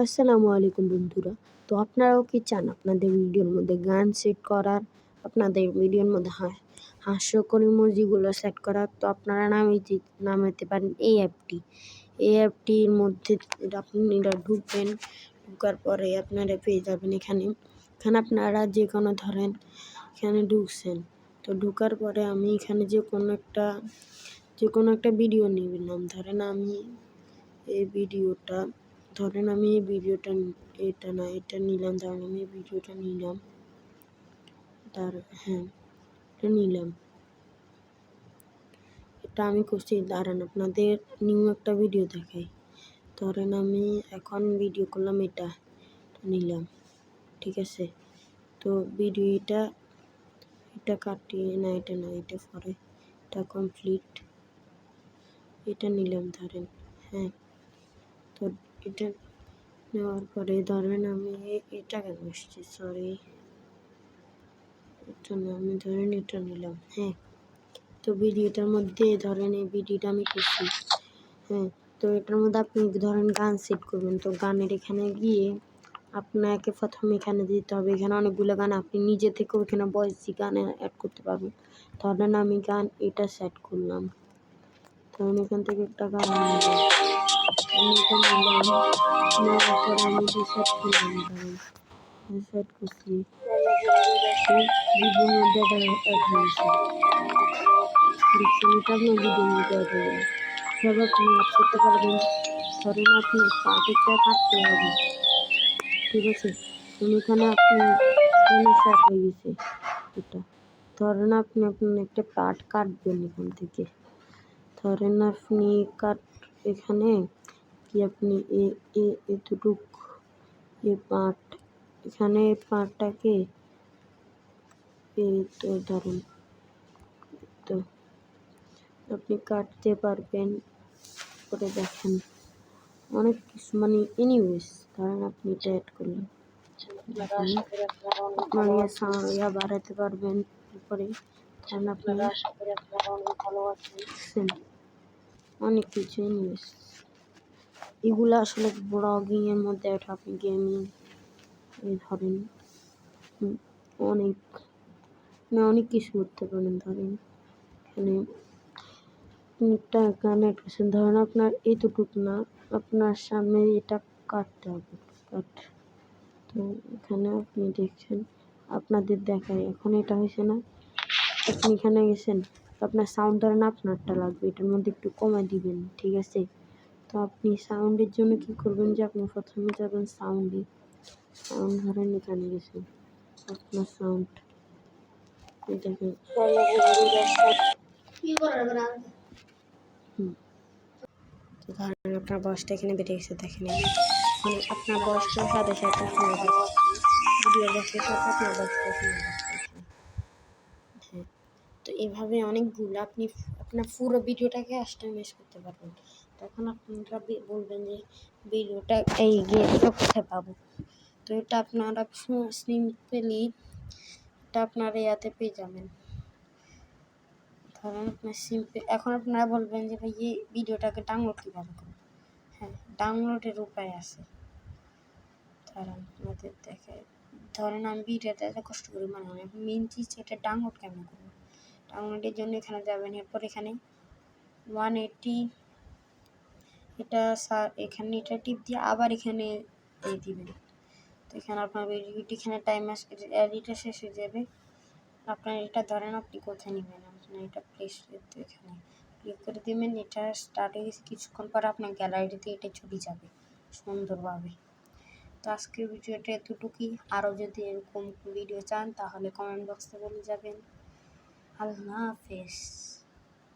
আসসালামু আলাইকুম বন্ধুরা। তো আপনারাও কি চান আপনাদের ভিডিওর মধ্যে গান সেট করার, আপনাদের ভিডিওর মধ্যে হাস্যকর ইমোজিগুলো সেট করার? তো আপনারা নামাতে পারেন এই অ্যাপটি। এই অ্যাপটির মধ্যে আপনারা ঢুকবেন, ঢোকার পরে আপনারা পেয়ে যাবেন এখানে আপনারা যে কোনো ধরেন এখানে ঢুকছেন। তো ঢোকার পরে আমি এখানে যে কোনো একটা ভিডিও নিলাম। ধরেন আমি এই ভিডিওটা এটা নিলাম। ধরেন আমি এই ভিডিওটা নিলাম। এটা নিলাম। এটা আমি করছি। দাঁড়ান আপনাদের নিউ একটা ভিডিও দেখাই। ধরেন আমি এখন ভিডিও করলাম, এটা নিলাম, ঠিক আছে। তো ভিডিওটা কাটিয়ে না, এটা পরে, এটা কমপ্লিট, এটা নিলাম ধরেন। তো এটা নেওয়ার পরে ধরেন আমি এটা কেন আসছি, সরি, এটা না, আমি ধরেন এটা নিলাম। তো ভিডিওটার মধ্যে ধরেন এই ভিডিওটা আমি করছি। তো এটার মধ্যে আপনি ধরেন গান সেট করবেন। তো গানের এখানে গিয়ে আপনাকে প্রথমে এখানে দিতে হবে। এখানে অনেকগুলো গান আপনি নিজে থেকেও এখানে ভয়েসি গানে অ্যাড করতে পারবেন। ধরেন আমি গান এটা সেট করলাম। ধরেন এখান থেকে একটা গান নিলাম, নেওয়ার পরে আমি যে সেট করলাম, ধরেন সেট করছি, ভিডিওর মধ্যে এটা অ্যাড হয়েছে। দেখছেন, এটা আপনার ভিডিওর মধ্যে অ্যাড হয়ে গেল। এভাবে আপনি অ্যাড করতে পারবেন। ধরেন আপনার পার্টিটা কাটতে হবে, ঠিক আছে। এখানে আপনি সেট হয়ে গেছে এটা। ধরেন আপনি একটা পার্ট কাটবেন এখান থেকে। ধরেন আপনি এখানে কি আপনি এতটুক এই পার্ট, এখানে পার্টটাকে তো ধরেন, তো আপনি কাটতে পারবেন। করে দেখেন অনেক কিছু, মানে এনিওয়েজ ধরেন আপনি এটা অ্যাড করলেন, আপনার বাড়াতে পারবেন। তারপরে ধরেন আপনারা অনেক কিছু এনিওয়েজ, এগুলো আসলে ব্লগিং এর মধ্যে একটা, আপনি গেমিং ধরেন অনেক কিছু করতে পারেন। ধরেন এখানে একটা গান অ্যাড করছেন, ধরেন আপনার এইটুকু না, আপনার সামনে এটা কাটতে হবে। তো এখানে আপনি দেখছেন, আপনাদের দেখায় এখন এটা হয়েছে না, আপনি এখানে গেছেন, আপনার সাউন্ড ধরেন আপনারটা লাগবে, এটার মধ্যে একটু কমায় দিবেন, ঠিক আছে। তো আপনি সাউন্ডের জন্য কি করবেন, যে আপনি প্রথমে যাবেন সাউন্ড ধরেন এখানে গেছেন, আপনার সাউন্ড দেখেন, তো ধরেন আপনার বয়সটা এখানে বেড়ে গেছে, দেখেন আপনার বয়সটার সাথে সাথে শুনে যাচ্ছে, ভিডিও বয়সের সাথে আপনার বয়সটা শুনে যাচ্ছে। তো এভাবে অনেকগুলো আপনি আপনার পুরো ভিডিওটাকে কাস্টমাইজ করতে পারবেন। তখন আপনারা বলবেন যে ভিডিওটা এই গেমটা কোথায় পাবো। তো এটা আপনারা সিম্পলি এটা আপনারা ইয়াতে পেয়ে যাবেন। ধরেন আপনার এখন আপনারা বলবেন যে ভাই এই ভিডিওটাকে ডাউনলোড কীভাবে করবো। ডাউনলোডের উপায় আছে। ধরেন আপনাদের দেখায়, ধরেন আমি ভিডিওটা এত কষ্ট করে বানাবো, মেন চিজ এটা ডাউনলোড কেমন করবো। ডাউনলোডের জন্য এখানে যাবেন, এরপর এখানে 180 এখানে এটা টিপ দিয়ে আবার এখানে দিয়ে দিবেন। তো এখানে আপনার ভিডিওটি এখানে এডিটটা শেষ হয়ে যাবে। আপনার এটা ধরেন আপনি কোথায় নেবেন, আপনার এটা প্লেস এখানে ক্লিক করে দেবেন। এটা স্টার্ট হয়ে গেছে, কিছুক্ষণ পর আপনার গ্যালারিতে এটা ছবি যাবে সুন্দরভাবে। তো আজকের ভিডিওটা এতটুকুই। আরও যদি এরকম ভিডিও চান তাহলে কমেন্ট বক্সে বলে যাবেন। আল্লাহ হাফেজ।